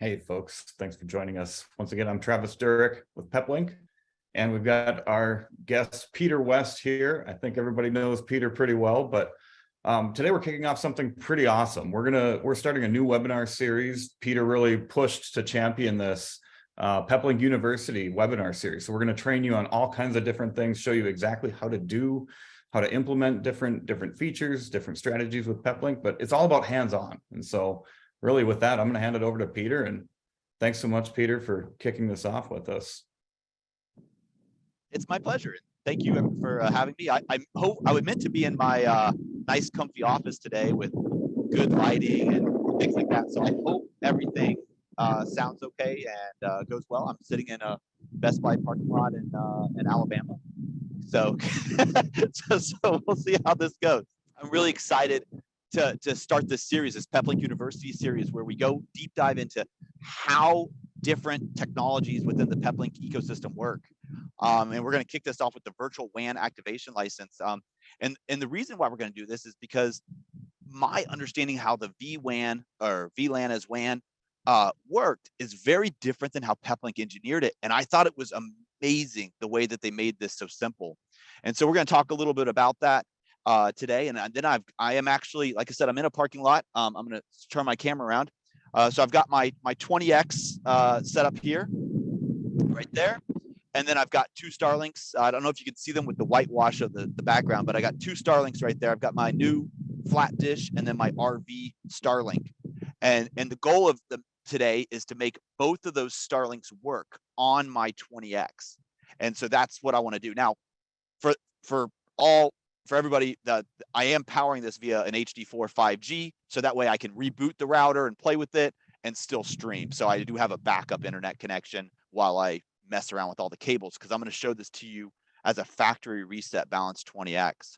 Hey folks, thanks for joining us. Once again, I'm Travis Durick with Peplink, and we've got our guest Peter West here. I think everybody knows Peter pretty well, but today we're kicking off something pretty awesome. We're starting a new webinar series. Peter really pushed to champion this Peplink University webinar series. So we're going to train you on all kinds of different things, show you exactly how to implement different features, different strategies with Peplink, but it's all about hands-on. And so really with that, I'm going to hand it over to Peter, and thanks so much, Peter, for kicking this off with us. It's my pleasure. Thank you for having me. I was meant to be in my nice comfy office today with good lighting and things like that. So I hope everything sounds okay and goes well. I'm sitting in a Best Buy parking lot in Alabama. So, so we'll see how this goes. I'm really excited to start this series, this Peplink University series, where we go deep dive into how different technologies within the Peplink ecosystem work. And we're going to kick this off with the virtual WAN activation license. And the reason why we're going to do this is because my understanding how the vWAN or VLAN as WAN worked is very different than how Peplink engineered it. And I thought it was amazing the way that they made this so simple. And so we're going to talk a little bit about that today. And then I am actually, like I said, I'm in a parking lot. I'm going to turn my camera around. So I've got my 20X set up here, right there. And then I've got two Starlinks. I don't know if you can see them with the whitewash of the background, but I got two Starlinks right there. I've got my new flat dish and then my RV Starlink. And the goal of today is to make both of those Starlinks work on my 20X. And so that's what I want to do. Now, for everybody, I am powering this via an HD4 5G, so that way I can reboot the router and play with it and still stream. So I do have a backup internet connection while I mess around with all the cables, because I'm going to show this to you as a factory reset balanced 20X.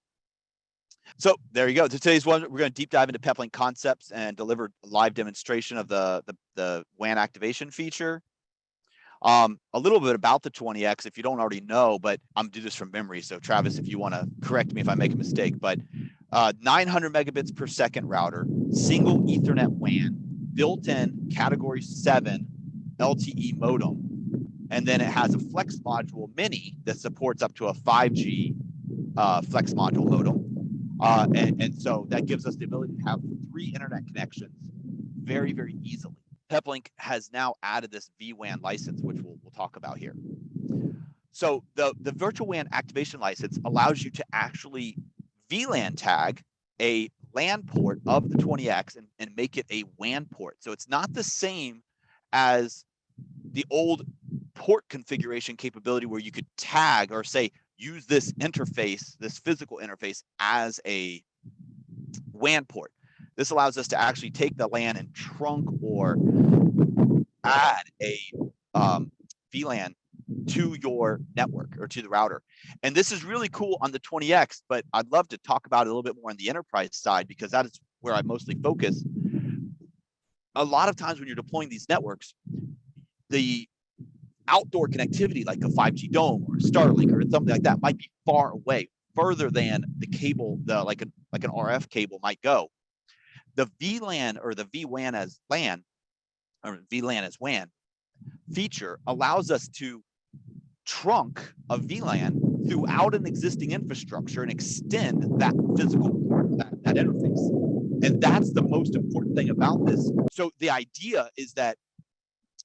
So there you go. Today's one, we're going to deep dive into Peplink concepts and deliver a live demonstration of the WAN activation feature. A little bit about the 20X, if you don't already know, but I'm doing this from memory. So Travis, if you want to correct me if I make a mistake, but 900 megabits per second router, single Ethernet WAN, built-in Category 7 LTE modem. And then it has a flex module mini that supports up to a 5G flex module modem. And so that gives us the ability to have 3 internet connections very, very easily. Peplink has now added this vWAN license, which we'll talk about here. So the virtual WAN activation license allows you to actually VLAN tag a LAN port of the 20X and make it a WAN port. So it's not the same as the old port configuration capability where you could tag or say, use this interface, this physical interface as a WAN port. This allows us to actually take the LAN and trunk or add a VLAN to your network or to the router. And this is really cool on the 20X, but I'd love to talk about it a little bit more on the enterprise side, because that is where I mostly focus. A lot of times when you're deploying these networks, the outdoor connectivity like a 5G dome or a Starlink or something like that might be far away, further than the cable, like an RF cable might go. The VLAN or the vWAN as LAN or VLAN as WAN feature allows us to trunk a VLAN throughout an existing infrastructure and extend that physical port, that interface. And that's the most important thing about this. So the idea is that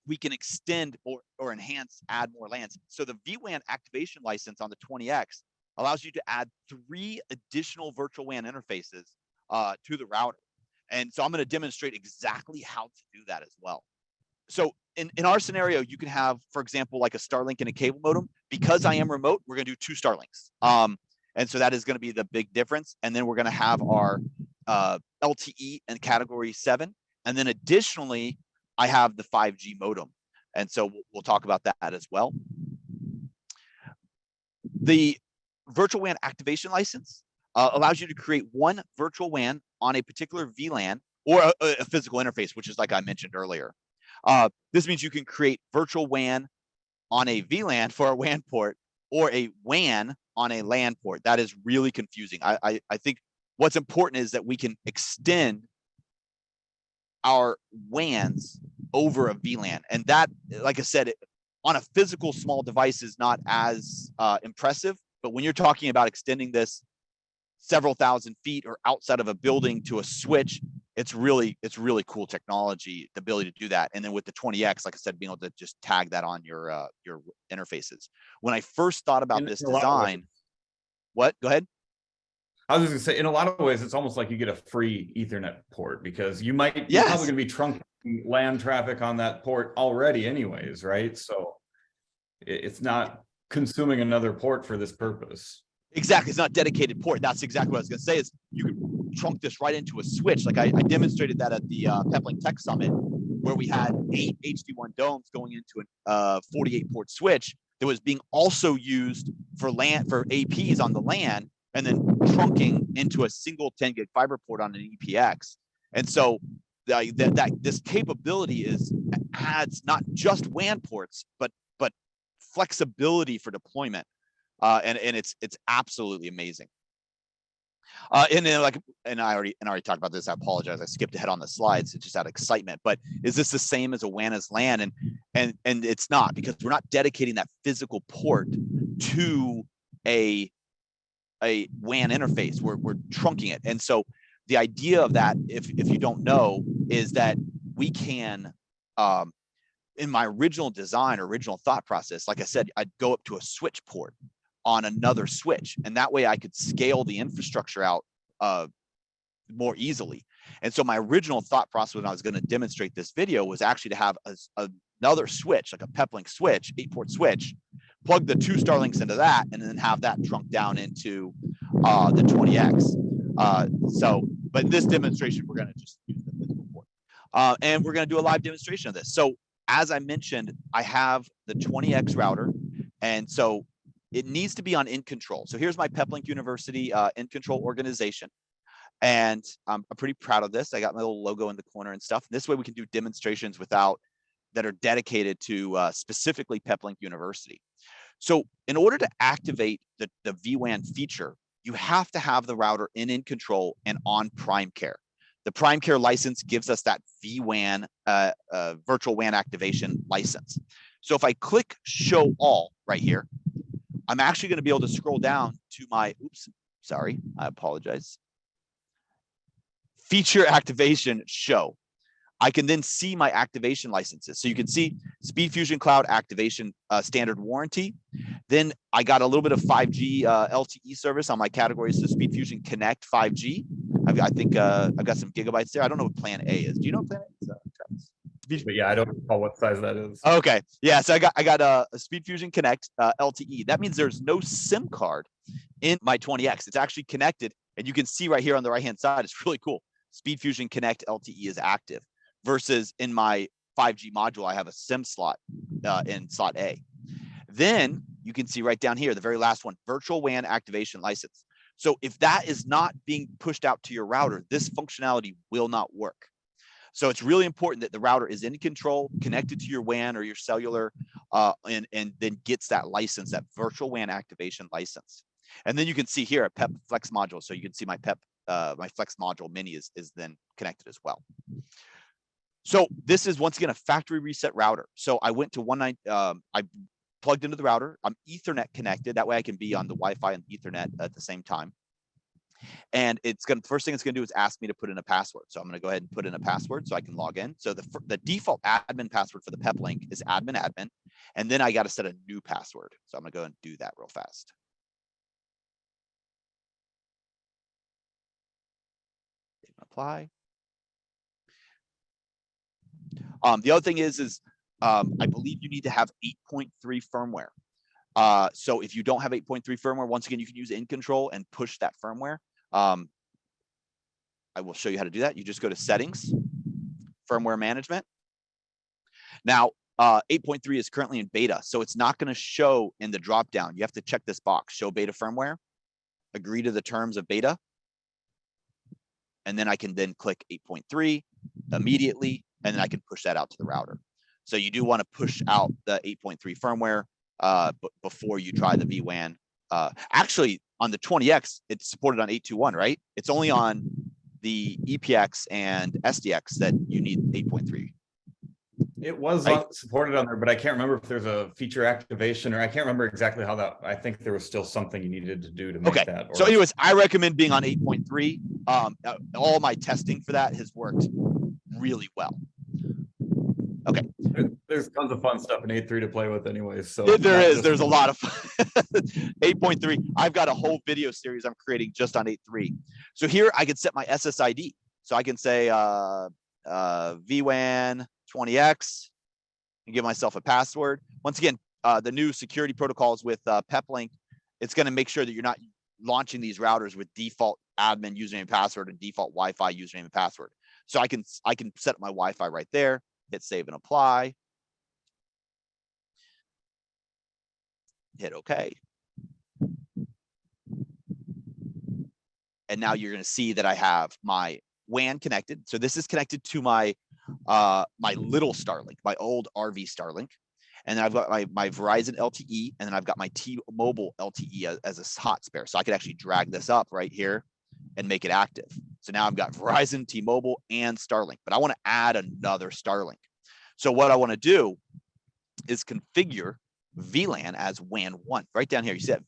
we can extend or enhance, add more LANs. So the vWAN activation license on the 20X allows you to add 3 additional virtual WAN interfaces to the router. And so I'm going to demonstrate exactly how to do that as well. So in our scenario, you can have, for example, like a Starlink and a cable modem. Because I am remote, we're going to do 2 Starlinks. And so that is going to be the big difference. And then we're going to have our LTE and Category 7. And then additionally, I have the 5G modem. And so we'll talk about that as well. The virtual WAN activation license allows you to create one virtual WAN on a particular VLAN or a physical interface, which is like I mentioned earlier. This means you can create virtual WAN on a VLAN for a WAN port or a WAN on a LAN port. That is really confusing. I think what's important is that we can extend our WANs over a VLAN. And that, like I said, on a physical small device is not as impressive, but when you're talking about extending this several thousand feet or outside of a building to a switch, it's really cool technology, the ability to do that. And then with the 20X, like I said, being able to just tag that on your interfaces. When I first thought about this design, what? Go ahead. I was just gonna say, in a lot of ways, it's almost like you get a free Ethernet port, because you're probably gonna be trunking LAN traffic on that port already anyways, right? So it's not consuming another port for this purpose. Exactly. It's not dedicated port. That's exactly what I was going to say, is you can trunk this right into a switch. Like I demonstrated that at the Peplink Tech Summit, where we had 8 HD1 domes going into a 48 port switch that was being also used for LAN, for APs on the LAN, and then trunking into a single 10 gig fiber port on an EPX. And so this capability adds not just WAN ports, but flexibility for deployment. And it's absolutely amazing. And then I already talked about this. I apologize. I skipped ahead on the slides. It's just out of excitement. But is this the same as a WAN as LAN? And it's not, because we're not dedicating that physical port to a WAN interface. We're trunking it. And so the idea of that, if you don't know, is that we can, in my original design or original thought process, like I said, I'd go up to a switch port on another switch, and that way I could scale the infrastructure out more easily. And so my original thought process when I was going to demonstrate this video was actually to have another switch, like a Peplink switch, 8-port switch, plug the 2 Starlinks into that, and then have that trunk down into the 20X. But in this demonstration, we're going to just use the physical port. And we're going to do a live demonstration of this. So as I mentioned, I have the 20X router, and so it needs to be on in control. So here's my Peplink University in control organization. And I'm pretty proud of this. I got my little logo in the corner and stuff. This way we can do demonstrations that are dedicated to specifically Peplink University. So in order to activate the vWAN feature, you have to have the router in control and on prime care. The prime care license gives us that vWAN virtual WAN activation license. So if I click show all right here, I'm actually going to be able to scroll down to my, I apologize. Feature activation show. I can then see my activation licenses. So you can see SpeedFusion Cloud activation standard warranty. Then I got a little bit of 5G LTE service on my categories. So SpeedFusion Connect 5G. I think I've got some gigabytes there. I don't know what plan A is. Do you know what plan A is? But yeah, I don't recall what size that is. Okay, yeah. So I got a SpeedFusion Connect LTE. That means there's no SIM card in my 20X. It's actually connected, and you can see right here on the right hand side. It's really cool. SpeedFusion Connect LTE is active, versus in my 5G module, I have a SIM slot in slot A. Then you can see right down here, the very last one, virtual WAN activation license. So if that is not being pushed out to your router, this functionality will not work. So it's really important that the router is in control, connected to your WAN or your cellular, and then gets that license, that virtual WAN activation license. And then you can see here a PEP Flex module. So you can see my PEP, my Flex module mini is then connected as well. So this is once again a factory reset router. So I went to I plugged into the router. I'm Ethernet connected. That way I can be on the Wi-Fi and Ethernet at the same time. And first thing it's going to do is ask me to put in a password. So I'm going to go ahead and put in a password so I can log in. So the default admin password for the Peplink is admin, and then I got to set a new password. So I'm going to go and do that real fast. Apply. The other thing is I believe you need to have 8.3 firmware. So if you don't have 8.3 firmware, once again, you can use in control and push that firmware. I will show you how to do that. You just go to settings, firmware management. Now, 8.3 is currently in beta, so it's not going to show in the dropdown. You have to check this box, show beta firmware, agree to the terms of beta. And then I can then click 8.3 immediately, and then I can push that out to the router. So you do want to push out the 8.3 firmware before you try the vWAN. Actually, on the 20X, it's supported on 8.2.1, right? It's only on the EPX and SDX that you need 8.3. It was supported on there, but I can't remember if there's a feature activation, or I can't remember exactly how that. I think there was still something you needed to do to make that. So anyways, I recommend being on 8.3. All my testing for that has worked really well. Okay. There's tons of fun stuff in 8.3 to play with anyways. So there's a lot of 8.3. I've got a whole video series I'm creating just on 8.3. So here I can set my SSID. So I can say VWAN 20X and give myself a password. Once again, the new security protocols with Peplink, it's going to make sure that you're not launching these routers with default admin username and password and default Wi-Fi username and password. So I can set up my Wi-Fi right there, hit save and apply. Hit OK. And now you're going to see that I have my WAN connected. So this is connected to my my little Starlink, my old RV Starlink. And then I've got my Verizon LTE, and then I've got my T-Mobile LTE as a hot spare. So I could actually drag this up right here and make it active. So now I've got Verizon, T-Mobile, and Starlink, but I want to add another Starlink. So what I want to do is configure VLAN as WAN 1. Right down here, you see that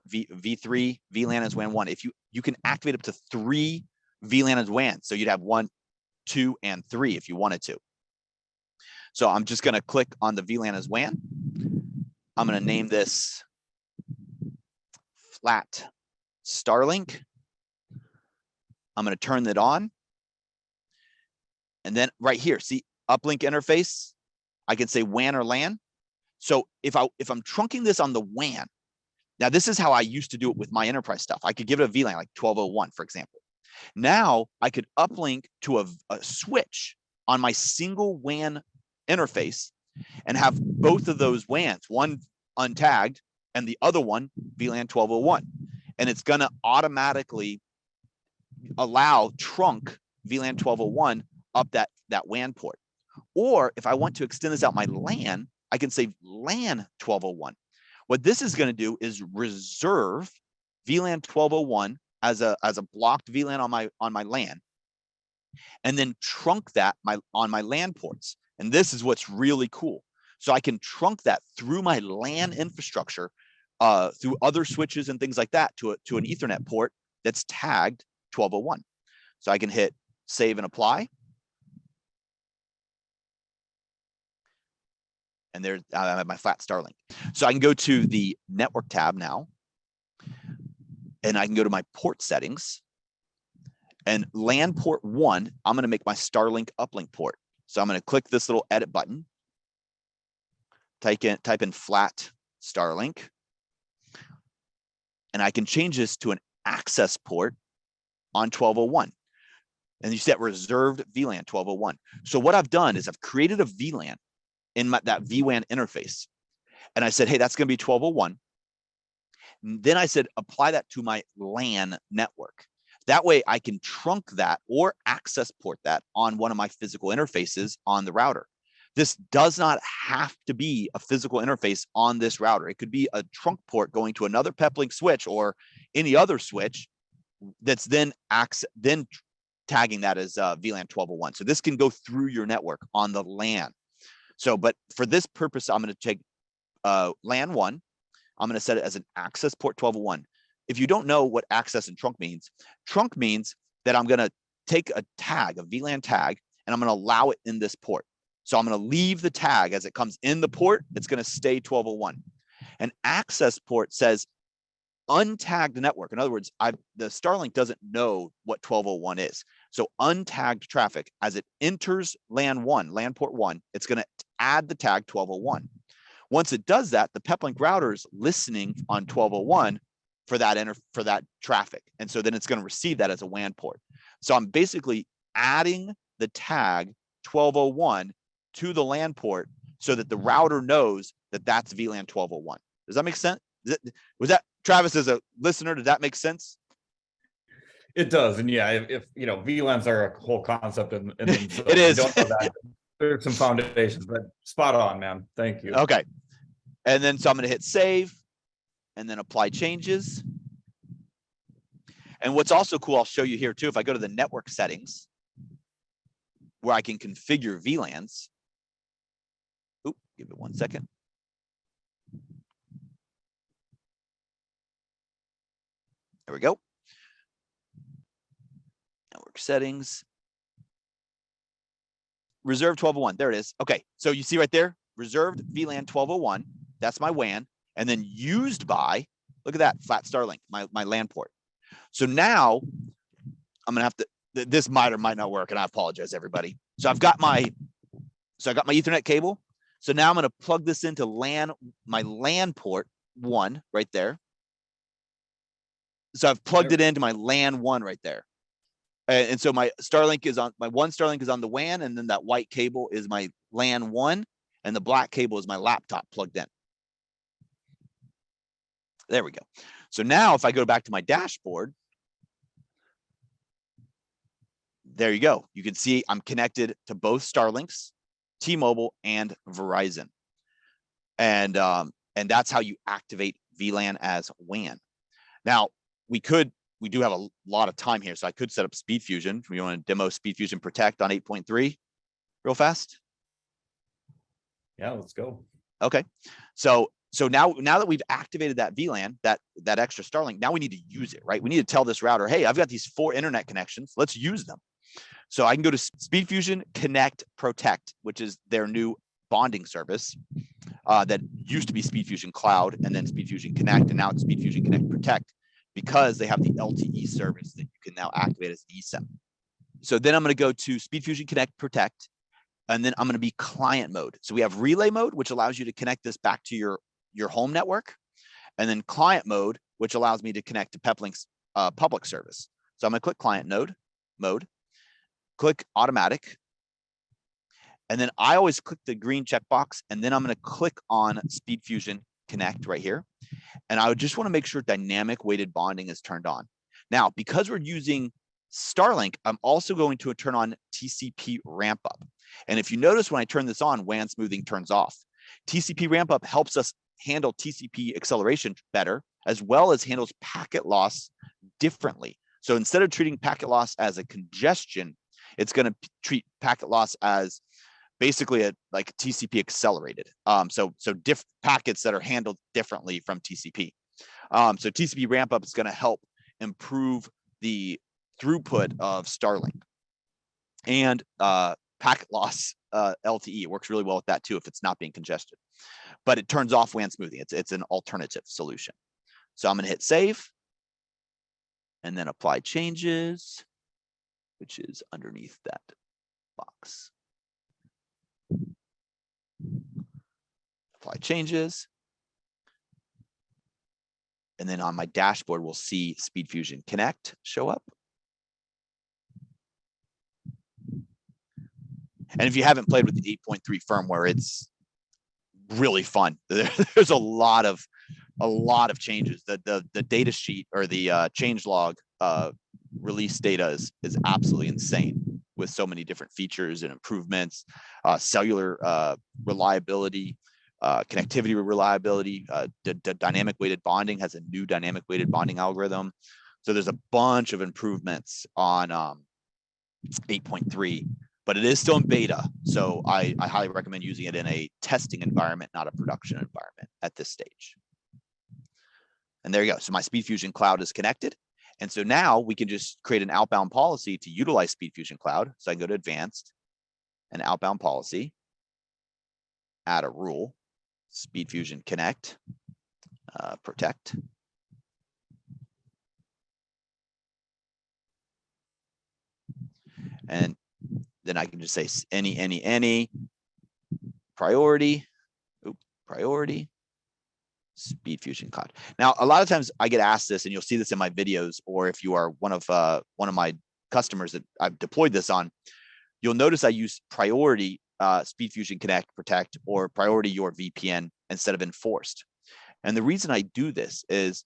V3 VLAN as WAN 1. If you can activate up to 3 VLAN as WAN. So you'd have 1, 2, and 3 if you wanted to. So I'm just going to click on the VLAN as WAN. I'm going to name this flat Starlink. I'm going to turn that on. And then right here, see uplink interface, I can say WAN or LAN. So if I'm trunking this on the WAN, now this is how I used to do it with my enterprise stuff. I could give it a VLAN like 1201, for example. Now I could uplink to a switch on my single WAN interface and have both of those WANs, one untagged and the other one VLAN 1201. And it's going to automatically allow trunk VLAN 1201 up that WAN port. Or if I want to extend this out my LAN, I can say LAN 1201. What this is going to do is reserve VLAN 1201 as a blocked VLAN on my LAN, and then trunk that on my LAN ports. And this is what's really cool. So I can trunk that through my LAN infrastructure, through other switches and things like that to an Ethernet port that's tagged 1201. So I can hit save and apply. And there I have my flat Starlink. So I can go to the network tab now, and I can go to my port settings, and LAN port 1, I'm going to make my Starlink uplink port. So I'm going to click this little edit button, type in flat Starlink, and I can change this to an access port on 1201. And you set reserved VLAN 1201. So what I've done is I've created a VLAN in that VWAN interface. And I said, hey, that's going to be 1201. And then I said, apply that to my LAN network. That way I can trunk that or access port that on one of my physical interfaces on the router. This does not have to be a physical interface on this router. It could be a trunk port going to another Peplink switch or any other switch that's then tagging that as VLAN 1201. So this can go through your network on the LAN. So, but for this purpose, I'm going to take LAN 1. I'm going to set it as an access port 1201. If you don't know what access and trunk means that I'm going to take a tag, a VLAN tag, and I'm going to allow it in this port. So I'm going to leave the tag as it comes in the port. It's going to stay 1201. An access port says untagged network. In other words, the Starlink doesn't know what 1201 is. So untagged traffic, as it enters LAN port 1, it's going to add the tag 1201. Once it does that, the Peplink router is listening on 1201 for that traffic. And so then it's going to receive that as a WAN port. So I'm basically adding the tag 1201 to the LAN port so that the router knows that that's VLAN 1201. Does that make sense? Was that, Travis, as a listener, did that make sense? It does. And yeah, if you know, VLANs are a whole concept in themselves. It is. Don't know that. There's some foundations, but spot on, man. Thank you. Okay. And then so I'm going to hit save and then apply changes. And what's also cool, I'll show you here too, if I go to the network settings, where I can configure VLANs. Oop, give it 1 second. There we go. Network settings. Reserve 1201. There it is. Okay, so you see right there, reserved VLAN 1201. That's my WAN. And then used by, look at that, flat Starlink, my LAN port. So now I'm gonna have to, this might or might not work, and I apologize, everybody. So I've got my Ethernet cable. So now I'm gonna plug this into my LAN port 1 right there. So I've plugged it into my LAN 1 right there. And so my Starlink is on, my one Starlink is on the WAN, and then that white cable is my LAN 1, and the black cable is my laptop plugged in. There we go. So now if I go back to my dashboard, there you go. You can see I'm connected to both Starlinks, T-Mobile and Verizon. And that's how you activate VLAN as WAN. Now, we do have a lot of time here, so I could set up SpeedFusion. We want to demo SpeedFusion Protect on 8.3 real fast. Yeah, let's go. Okay. So now that we've activated that VLAN, that extra Starlink, now we need to use it, right? We need to tell this router, hey, I've got these 4 internet connections. Let's use them. So I can go to SpeedFusion Connect Protect, which is their new bonding service that used to be SpeedFusion Cloud and then SpeedFusion Connect, and now it's SpeedFusion Connect Protect, because they have the LTE service that you can now activate as eSIM. So then I'm going to go to SpeedFusion Connect Protect, and then I'm going to be client mode. So we have relay mode, which allows you to connect this back to your home network, and then client mode, which allows me to connect to Peplink's public service. So I'm going to click client mode, click automatic, and then I always click the green checkbox, and then I'm going to click on SpeedFusion Connect right here. And I would just want to make sure dynamic weighted bonding is turned on. Now, because we're using Starlink, I'm also going to turn on TCP ramp up. And if you notice when I turn this on, WAN smoothing turns off. TCP ramp up helps us handle TCP acceleration better, as well as handles packet loss differently. So instead of treating packet loss as a congestion, it's going to treat packet loss as basically like TCP accelerated. So packets that are handled differently from TCP. So TCP ramp up is going to help improve the throughput of Starlink. And packet loss LTE, it works really well with that too if it's not being congested. But it turns off WAN smoothing. It's an alternative solution. So I'm going to hit save, and then apply changes, which is underneath that box. Apply changes. And then on my dashboard, we'll see SpeedFusion Connect show up. And if you haven't played with the 8.3 firmware, it's really fun. There's a lot of changes. The data sheet or the changelog release data is absolutely insane, with so many different features and improvements, cellular reliability, connectivity reliability, the dynamic weighted bonding has a new dynamic weighted bonding algorithm. So there's a bunch of improvements on 8.3, but it is still in beta. So I highly recommend using it in a testing environment, not a production environment at this stage. And there you go. So my SpeedFusion Cloud is connected. And so now we can just create an outbound policy to utilize SpeedFusion Cloud. So I can go to advanced and outbound policy, add a rule, SpeedFusion Connect, protect. And then I can just say any priority, priority, SpeedFusion Cloud. Now, a lot of times I get asked this, and you'll see this in my videos, or if you are one of my customers that I've deployed this on, you'll notice I use priority SpeedFusion Connect Protect or priority your VPN instead of enforced. And the reason I do this is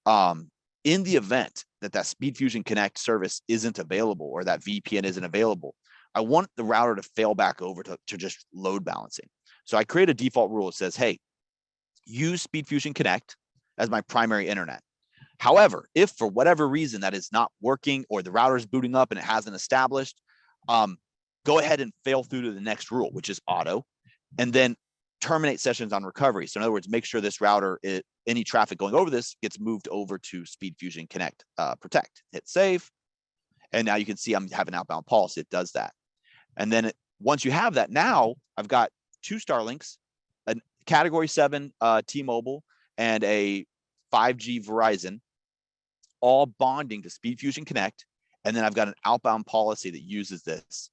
in the event that SpeedFusion Connect service isn't available or that VPN isn't available, I want the router to fail back over to just load balancing. So I create a default rule that says, hey, use SpeedFusion Connect as my primary internet. However, if for whatever reason that is not working or the router is booting up and it hasn't established, go ahead and fail through to the next rule, which is auto, and then terminate sessions on recovery. So in other words, make sure this router, any traffic going over this gets moved over to SpeedFusion Connect Protect. Hit save. And now you can see I'm having outbound policy. It does that. And then once you have that, now I've got 2 Starlinks, a Category 7 T-Mobile, and a 5G Verizon, all bonding to SpeedFusion Connect. And then I've got an outbound policy that uses this.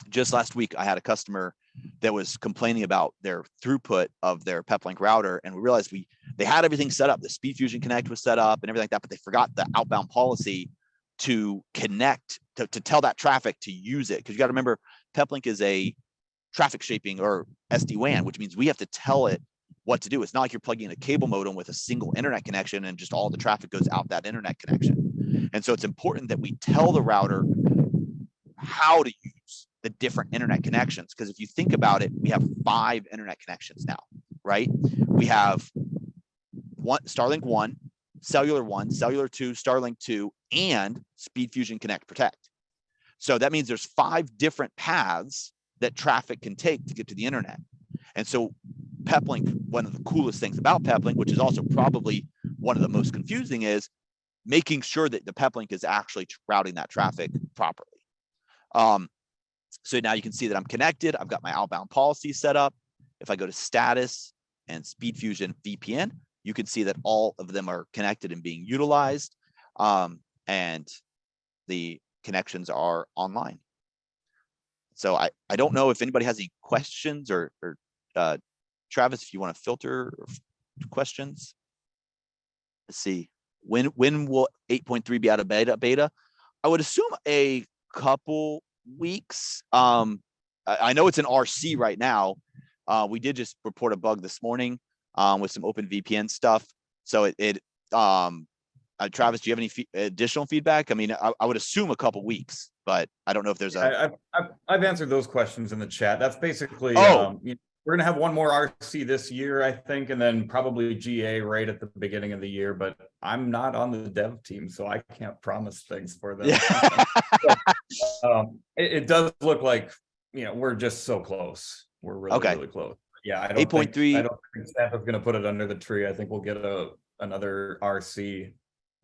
Just last week, I had a customer that was complaining about their throughput of their Peplink router, and we realized they had everything set up. The SpeedFusion Connect was set up and everything like that, but they forgot the outbound policy to connect, to tell that traffic to use it. Because you got to remember, Peplink is a traffic shaping or SD-WAN, which means we have to tell it what to do. It's not like you're plugging in a cable modem with a single internet connection and just all the traffic goes out that internet connection. And so it's important that we tell the router how to use the different internet connections. Because if you think about it, we have 5 internet connections now, right? We have Starlink 1, Cellular 1, Cellular 2, Starlink 2, and SpeedFusion Connect Protect. So that means there's 5 different paths that traffic can take to get to the internet. And so Peplink, one of the coolest things about Peplink, which is also probably one of the most confusing, is making sure that the Peplink is actually routing that traffic properly. So now you can see that I'm connected. I've got my outbound policy set up. If I go to status and SpeedFusion VPN, you can see that all of them are connected and being utilized, and the connections are online. So I don't know if anybody has any questions or Travis, if you want to filter questions. Let's see. When will 8.3 be out of beta? I would assume a couple weeks. I know it's an RC right now. We did just report a bug this morning with some OpenVPN stuff. So Travis, do you have any additional feedback? I mean, I would assume a couple weeks, but I don't know if there's I've answered those questions in the chat. That's basically, we're going to have one more RC this year, I think, and then probably GA right at the beginning of the year, but I'm not on the dev team, so I can't promise things for them. Yeah. It does look like, we're just so close. We're really close. Yeah, I don't think Santa's going to put it under the tree. I think we'll get another RC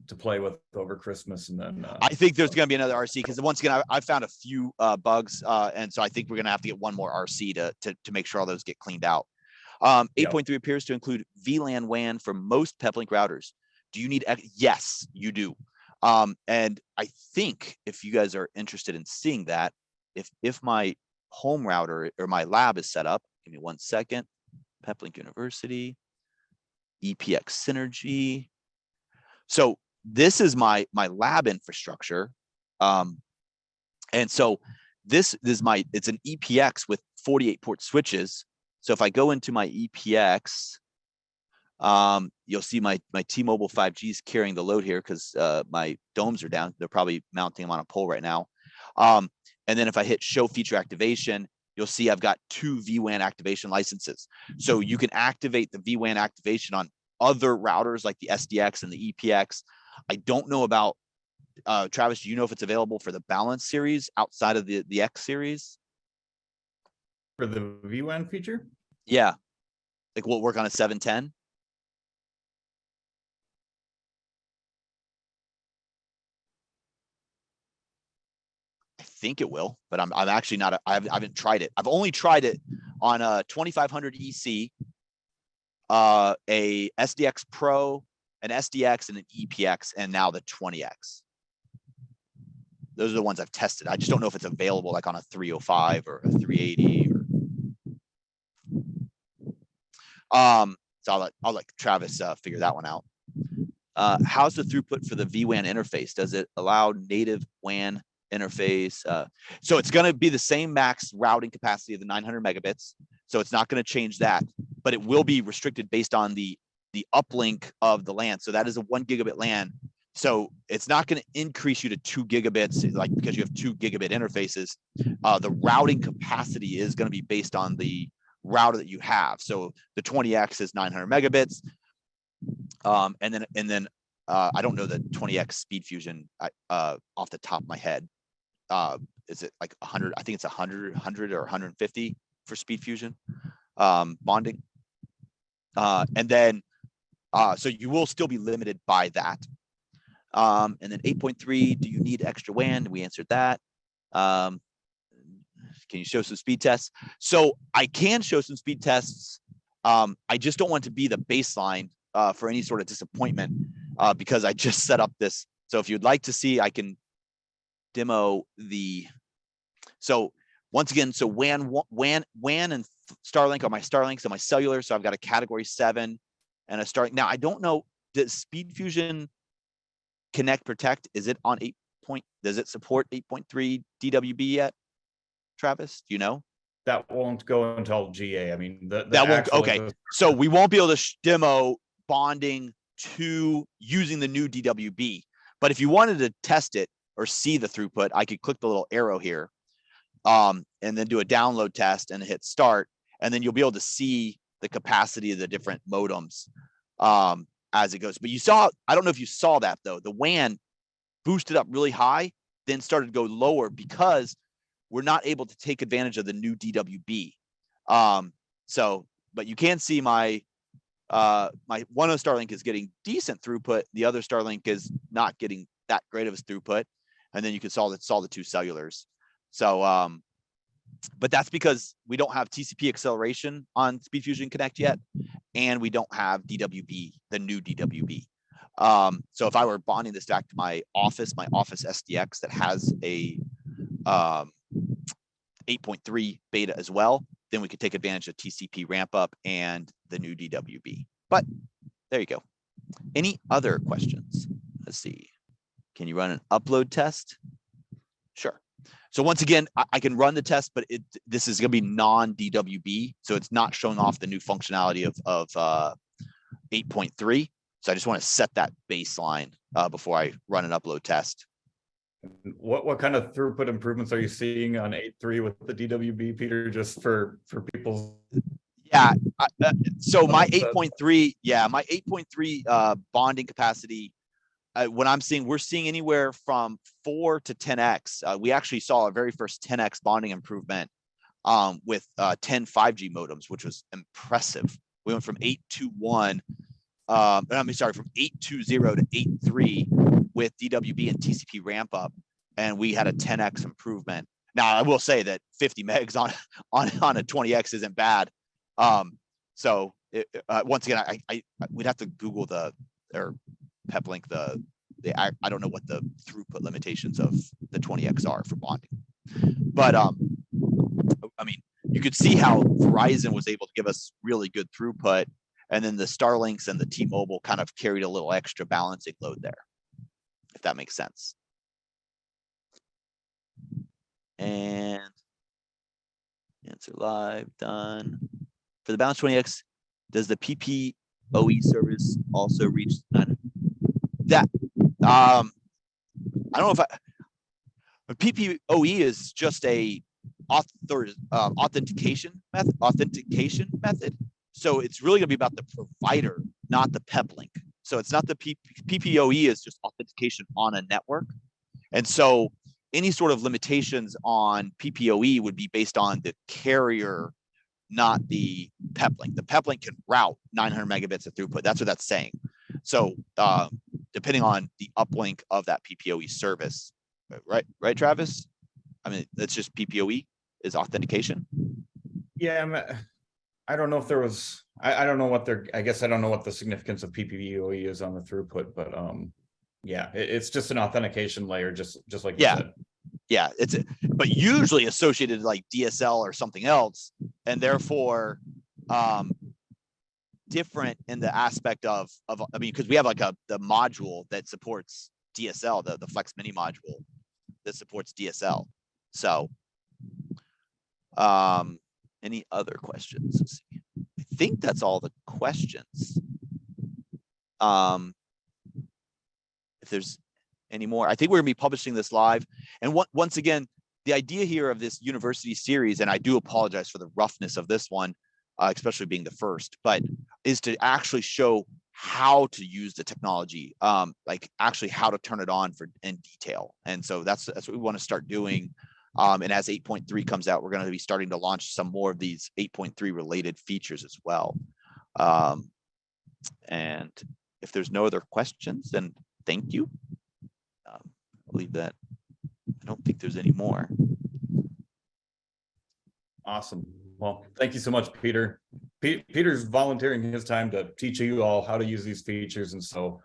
to play with over Christmas, and then I think there's going to be another RC, because once again I found a few bugs, and so I think we're going to have to get one more RC to make sure all those get cleaned out. 8.3 appears to include VLAN WAN for most Peplink routers. Do you need? Yes, you do. And I think if you guys are interested in seeing that, if my home router or my lab is set up, give me 1 second. Peplink University, EPX Synergy. So this is my lab infrastructure. And so this is it's an EPX with 48 port switches. So if I go into my EPX, you'll see my T-Mobile 5G is carrying the load here because my domes are down. They're probably mounting them on a pole right now. And then if I hit show feature activation, you'll see I've got 2 vWAN activation licenses. So you can activate the vWAN activation on other routers like the SDX and the EPX. I don't know about, Travis, do you know if it's available for the Balance series outside of the X series? For the vWAN feature? Yeah. Like, will it work on a 710? I think it will, but I'm actually not, I haven't tried it. I've only tried it on a 2500 EC, a SDX Pro, an SDX, and an EPX, and now the 20X. Those are the ones I've tested. I just don't know if it's available like on a 305 or a 380. So I'll let Travis figure that one out. How's the throughput for the vWAN interface? Does it allow native WAN interface? So it's going to be the same max routing capacity of the 900 megabits. So it's not going to change that, but it will be restricted based on the uplink of the LAN. So that is a 1 gigabit LAN. So it's not going to increase you to 2 gigabits, like because you have 2 gigabit interfaces. The routing capacity is going to be based on the router that you have. So the 20X is 900 megabits. And then I don't know the 20x speed fusion off the top of my head. Is it like 100? I think it's 100 or 150 for speed fusion bonding. And then, so you will still be limited by that. And then 8.3, do you need extra WAN? We answered that. Can you show some speed tests? So I can show some speed tests. I just don't want to be the baseline for any sort of disappointment because I just set up this. So if you'd like to see, I can demo the. So once again, so WAN and Starlink are my Starlinks and my cellular. So I've got a category 7 and a Starlink. Now I don't know, does Speed Fusion Connect Protect, is it on 8 point, does it support 8.3 DWB yet? Travis, do you know? That won't go until GA. I mean, that won't, okay. So we won't be able to demo bonding to using the new DWB. But if you wanted to test it or see the throughput, I could click the little arrow here and then do a download test and hit start. And then you'll be able to see the capacity of the different modems as it goes. But you saw, I don't know if you saw that though, the WAN boosted up really high, then started to go lower because we're not able to take advantage of the new DWB. So, but you can see my one of the Starlink is getting decent throughput. The other Starlink is not getting that great of a throughput. And then you can saw the two cellulars. So, but that's because we don't have TCP acceleration on SpeedFusion Connect yet, and we don't have DWB, the new DWB. So if I were bonding this back to my Office SDX that has a 8.3 beta as well, then we could take advantage of TCP ramp up and the new DWB. But there you go. Any other questions? Let's see. Can you run an upload test? Sure. So once again, I can run the test, but this is going to be non-DWB, so it's not showing off the new functionality of 8.3. So I just want to set that baseline before I run an upload test. What kind of throughput improvements are you seeing on 8.3 with the DWB, Peter? Just for people's. Yeah. So my 8.3, my 8.3 bonding capacity. What I'm seeing, we're seeing anywhere from 4 to 10x. We actually saw our very first 10x bonding improvement with 10 5G modems, which was impressive. We went from 821, from 820 to 8.3 with DWB and TCP ramp up, and we had a 10x improvement. Now I will say that 50 megs on a 20x isn't bad. So once again, we'd have to Google or Peplink I don't know what the throughput limitations of the 20x are for bonding, but I mean, you could see how Verizon was able to give us really good throughput, and then the Starlinks and the T-Mobile kind of carried a little extra balancing load there, if that makes sense. And answer live, done. For the balance 20x, does the PPOE service also reach 9? That I don't know if PPOE is just a authentication method. So it's really going to be about the provider, not the Peplink. So it's not the PPOE is just authentication on a network. And so any sort of limitations on PPOE would be based on the carrier, not the Peplink. The Peplink can route 900 megabits of throughput. That's what that's saying. So depending on the uplink of that PPOE service, right, Travis? I mean, that's just PPOE is authentication. Yeah, I don't know if there was. I don't know what I guess I don't know what the significance of PPOE is on the throughput, but yeah, it's just an authentication layer, just like you said. Yeah, but usually associated like DSL or something else, and therefore different in the aspect of I mean, because we have like the module that supports DSL, the Flex Mini module that supports DSL. So any other questions? Let's see. I think that's all the questions. If there's any more, I think we're gonna be publishing this live. And once again, the idea here of this university series, and I do apologize for the roughness of this one, especially being the first, but is to actually show how to use the technology, like actually how to turn it on in detail. And so that's what we want to start doing. And as 8.3 comes out, we're going to be starting to launch some more of these 8.3 related features as well. And if there's no other questions, then thank you. I'll leave that. I don't think there's any more. Awesome. Well, thank you so much, Peter. Peter's volunteering his time to teach you all how to use these features. And so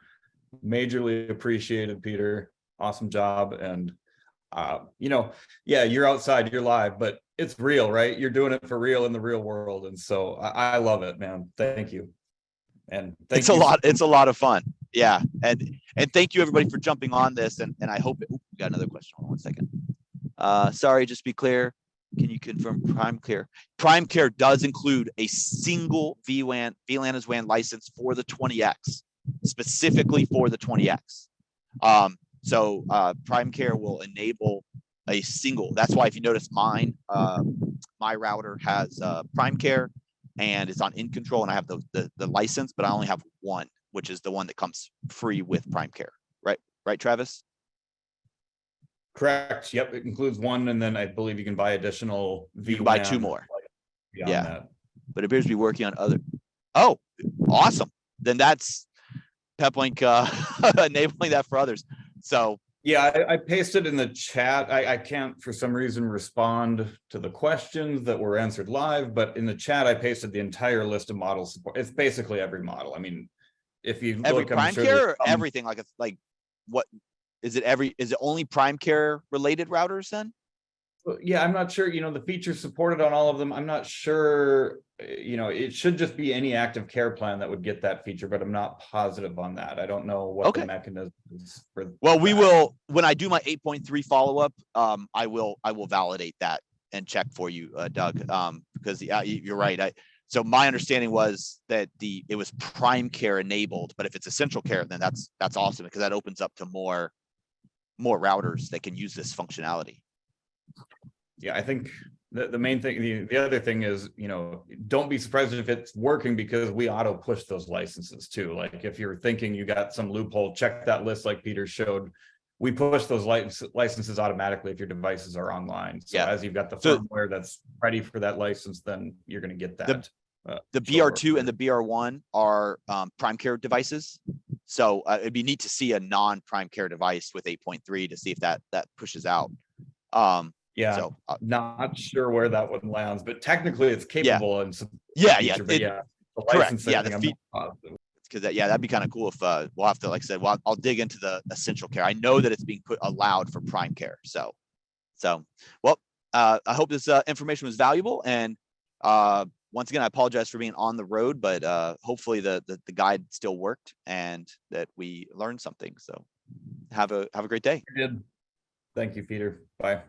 majorly appreciated, Peter. Awesome job. And, you know, yeah, you're outside, you're live, but it's real, right? You're doing it for real in the real world. And so I love it, man. Thank you. And it's a lot of fun. Yeah. And thank you everybody for jumping on this. And I hope we got another question. Hold on 1 second. Sorry, just be clear. Can you confirm PrimeCare? PrimeCare does include a single VLAN as WAN license for the 20X, specifically for the 20X. So PrimeCare will enable a single. That's why if you notice mine, my router has PrimeCare and it's on In Control, and I have the license, but I only have one, which is the one that comes free with PrimeCare. Right, Travis? Correct. Yep. It includes one. And then I believe you can buy additional VLAN. You can buy 2 more. Yeah. That. But it appears to be working on other. Oh, awesome. Then that's Peplink enabling that for others. So yeah, I pasted in the chat. I can't for some reason respond to the questions that were answered live, but in the chat, I pasted the entire list of model support. It's basically every model. I mean, if you every look, I'm PrimeCare sure or everything, like what? Is it only PrimeCare related routers then? Yeah, I'm not sure, you know, the features supported on all of them. I'm not sure, you know, it should just be any active care plan that would get that feature, but I'm not positive on that. I don't know what the mechanism is for. Well, we will, when I do my 8.3 follow-up, I will validate that and check for you, Doug, because you're right. So my understanding was that it was PrimeCare enabled, but if it's essential care, then that's awesome, because that opens up to more routers that can use this functionality. Yeah, I think the main thing, the other thing is, you know, don't be surprised if it's working, because we auto push those licenses too. Like if you're thinking you got some loophole, check that list like Peter showed. We push those licenses automatically if your devices are online. So as you've got the firmware that's ready for that license, then you're going to get that. The BR2 and the BR1 are PrimeCare devices. So it'd be neat to see a non-PrimeCare device with 8.3 to see if that pushes out. Yeah, so not sure where that one lands, but technically it's capable. And correct. Yeah, because that'd be kind of cool if we'll have to, like I said, I'll dig into the essential care. I know that it's being allowed for PrimeCare. So well, I hope this information was valuable. And once again, I apologize for being on the road, but hopefully the guide still worked and that we learned something. So have a great day. Good. Thank you, Peter. Bye.